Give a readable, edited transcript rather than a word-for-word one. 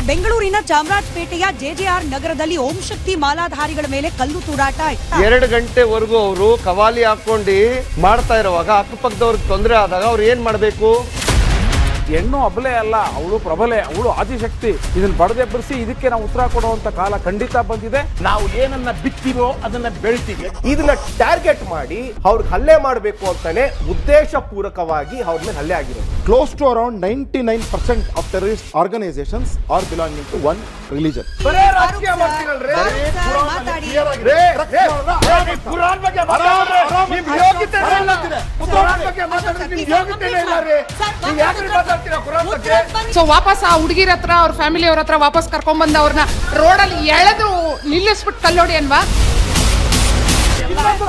ಬೆಂಗಳೂರಿನ ಚಾಮರಾಜಪೇಟೆಯ ಜೆಜೆಆರ್ ನಗರದಲ್ಲಿ ಓಂ ಶಕ್ತಿ ಮಾಲಾಧಾರಿಗಳ ಮೇಲೆ ಕಲ್ಲು ತೂರಾಟ. 2 ಗಂಟೆವರೆಗೂ ಅವರು ಕವಾಲಿ ಹಾಕೊಂಡು ಮಾಡ್ತಾ ಇರುವಾಗ ಅಕ್ಕಪಕ್ಕದವ್ರಿಗೆ ತೊಂದರೆ ಆದಾಗ ಅವ್ರು ಏನ್ ಮಾಡ್ಬೇಕು? ಹೆಣ್ಣು ಅಬಲೆ ಅಲ್ಲ, ಅವಳು ಪ್ರಬಲೆ, ಅವಳು ಆದಿಶಕ್ತಿ. ಇದನ್ನ ಬಡದೆಬ್ಬರಿಸಿ ಇದಕ್ಕೆ ನಾವು ಉತ್ತರ ಕೊಡುವಂತ ಕಾಲ ಖಂಡಿತ ಬಂದಿದೆ. ನಾವು ಏನನ್ನ ಬಿತ್ತೀವೋ ಅದನ್ನ ಬೆಳಿತೀವಿ. ಇದನ್ನ ಟಾರ್ಗೆಟ್ ಮಾಡಿ ಅವ್ರಿಗೆ ಹಲ್ಲೆ ಮಾಡಬೇಕು ಅಂತಾನೆ ಉದ್ದೇಶ ಪೂರ್ವಕವಾಗಿ ಅವ್ರ ಮೇಲೆ ಹಲ್ಲೆ ಆಗಿರೋದು. Close to around 99% of terrorist organizations are belonging to one religion. ಬರೇ ರಾಜಕೀಯ ಮಾಡ್ತೀರಲ್ರಿ. ಕುರಾನ್ ಬಗ್ಗೆ ಮಾತಾಡ್ರೆ ನಿಮ್ ಯೋಗ್ಯತೆ ಇಲ್ಲ. ಕುರಾನ್ ಬಗ್ಗೆ ಮಾತಾಡಿದ್ರೆ ನಿಮ್ ಯೋಗ್ಯತೆ ಇಲ್ಲ ರೀ. ನೀವು ಯಾಕೆ ಮಾತಾಡ್ತೀರಾ ಕುರಾನ್ ಬಗ್ಗೆ? ಸೊ ವಾಪಸ್ ಆ ಹುಡುಗಿರ ಹತ್ರ ಅವ್ರ ಫ್ಯಾಮಿಲಿ ಅವ್ರ ಹತ್ರ ವಾಪಸ್ ಕರ್ಕೊಂಡ್ ಬಂದ ಅವ್ರನ್ನ ರೋಡಲ್ಲಿ ಎಳೆದು ನಿಲ್ಲಿಸ್ಬಿಟ್ಟು ಕಲ್ಲೋಡಿ ಅನ್ವಾ? ಇನ್ನೊಂದು